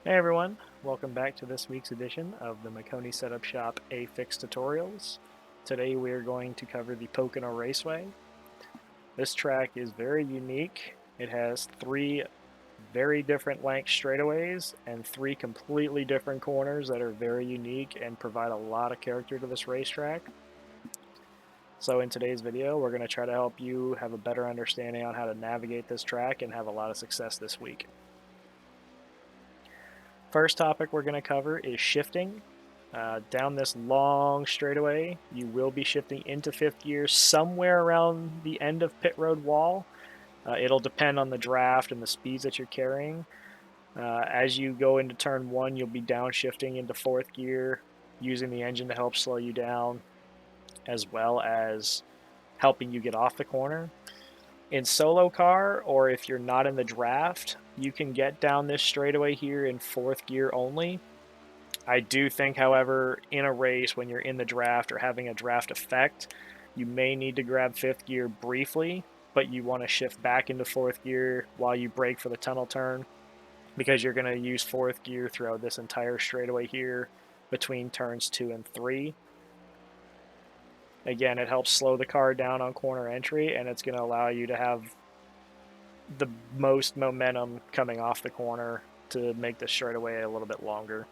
Hey everyone, welcome back to this week's edition of the Maconi Setup Shop A-Fix Tutorials. Today we are going to cover the Pocono Raceway. This track is very unique. It has three very different length straightaways and three completely different corners that are very unique and provide a lot of character to this racetrack. So in today's video, we're going to try to help you have a better understanding on how to navigate this track and have a lot of success this week. First topic we're going to cover is shifting. Down this long straightaway, you will be shifting into fifth gear somewhere around the end of pit road wall. It'll depend on the draft and the speeds that you're carrying. As you go into turn one, you'll be downshifting into fourth gear, using the engine to help slow you down, as well as helping you get off the corner. In solo car, or if you're not in the draft, you can get down this straightaway here in fourth gear only. I do think, however, in a race when you're in the draft or having a draft effect, you may need to grab fifth gear briefly, but you want to shift back into fourth gear while you brake for the tunnel turn, because you're going to use fourth gear throughout this entire straightaway here between turns 2 and 3. Again, it helps slow the car down on corner entry, and it's going to allow you to have the most momentum coming off the corner to make the straightaway a little bit longer.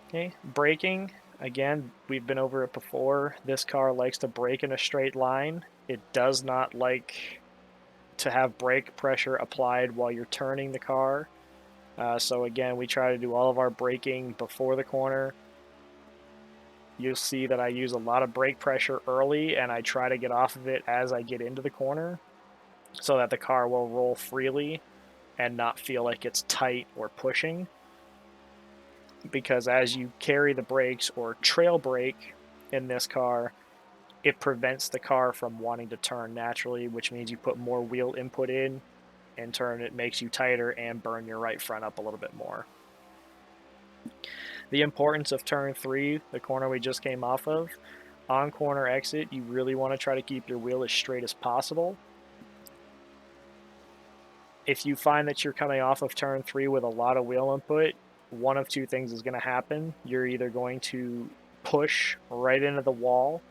Okay, braking. Again, we've been over it before. This car likes to brake in a straight line. It does not like to have brake pressure applied while you're turning the car. So again, we try to do all of our braking before the corner. You'll see that I use a lot of brake pressure early, and I try to get off of it as I get into the corner so that the car will roll freely and not feel like it's tight or pushing. Because as you carry the brakes or trail brake in this car, it prevents the car from wanting to turn naturally, which means you put more wheel input in turn it makes you tighter and burn your right front up a little bit more. The importance of turn 3, the corner we just came off of, on corner exit, you really want to try to keep your wheel as straight as possible. If you find that you're coming off of turn 3 with a lot of wheel input, one of two things is going to happen. You're either going to push right into the wall,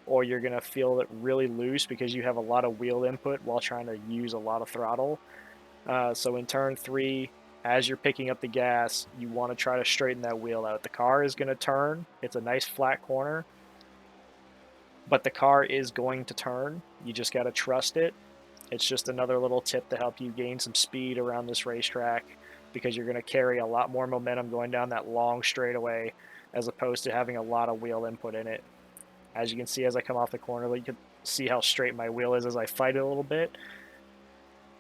or you're going to feel it really loose because you have a lot of wheel input while trying to use a lot of throttle. So in turn 3, as you're picking up the gas, you want to try to straighten that wheel out. The car is going to turn. It's a nice flat corner, but the car is going to turn. You just got to trust it. It's just another little tip to help you gain some speed around this racetrack, because you're going to carry a lot more momentum going down that long straightaway as opposed to having a lot of wheel input in it. As you can see, as I come off the corner, you can see how straight my wheel is as I fight it a little bit,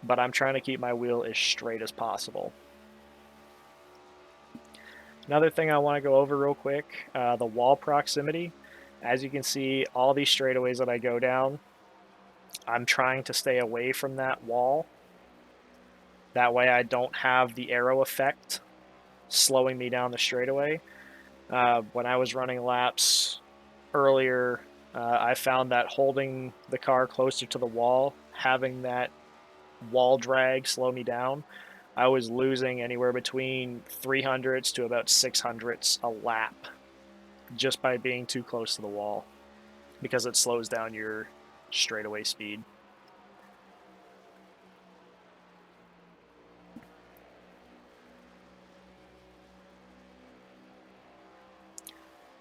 but I'm trying to keep my wheel as straight as possible. Another thing I want to go over real quick, the wall proximity. As you can see, all these straightaways that I go down, I'm trying to stay away from that wall. That way I don't have the arrow effect slowing me down the straightaway. When I was running laps earlier, I found that holding the car closer to the wall, having that wall drag slow me down, I was losing anywhere between 300ths to about 600ths a lap just by being too close to the wall, because it slows down your straightaway speed.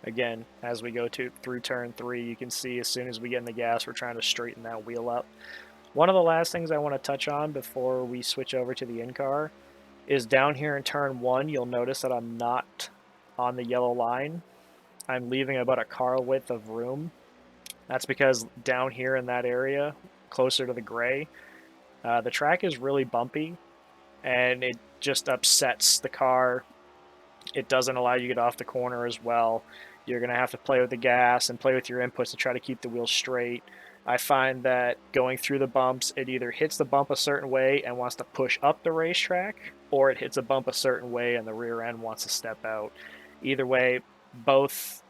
Again, as we go through turn 3, you can see as soon as we get in the gas, we're trying to straighten that wheel up. One of the last things I want to touch on before we switch over to the in-car is down here in turn 1, you'll notice that I'm not on the yellow line. I'm leaving about a car width of room. That's because down here in that area, closer to the gray, the track is really bumpy, and it just upsets the car. It doesn't allow you to get off the corner as well. You're going to have to play with the gas and play with your inputs to try to keep the wheel straight. I find that going through the bumps, it either hits the bump a certain way and wants to push up the racetrack, or it hits a bump a certain way and the rear end wants to step out. Either way, both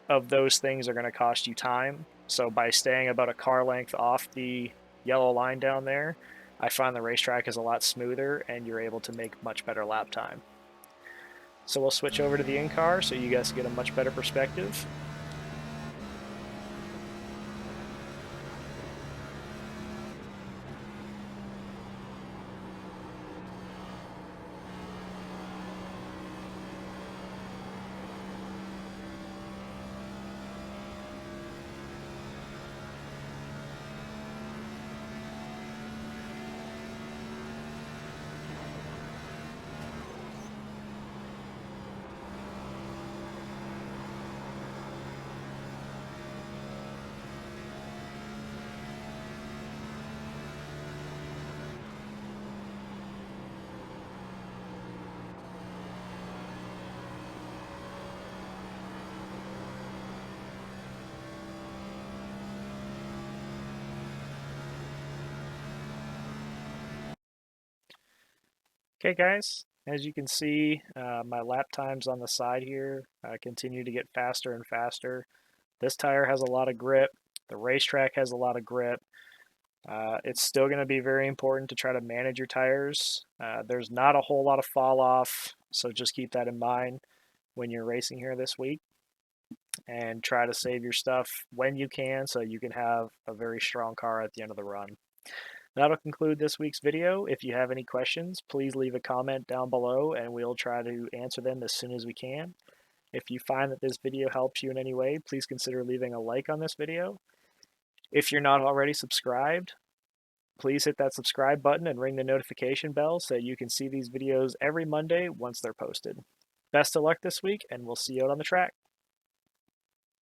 of those things are going to cost you time. So by staying about a car length off the yellow line down there, I find the racetrack is a lot smoother and you're able to make much better lap time. So we'll switch over to the in-car so you guys get a much better perspective. Okay guys, as you can see, my lap times on the side here continue to get faster and faster. This tire has a lot of grip. The racetrack has a lot of grip. It's still going to be very important to try to manage your tires. There's not a whole lot of fall off, so just keep that in mind when you're racing here this week. And try to save your stuff when you can so you can have a very strong car at the end of the run. That'll conclude this week's video. If you have any questions, please leave a comment down below and we'll try to answer them as soon as we can. If you find that this video helps you in any way, please consider leaving a like on this video. If you're not already subscribed, please hit that subscribe button and ring the notification bell so you can see these videos every Monday once they're posted. Best of luck this week, and we'll see you out on the track.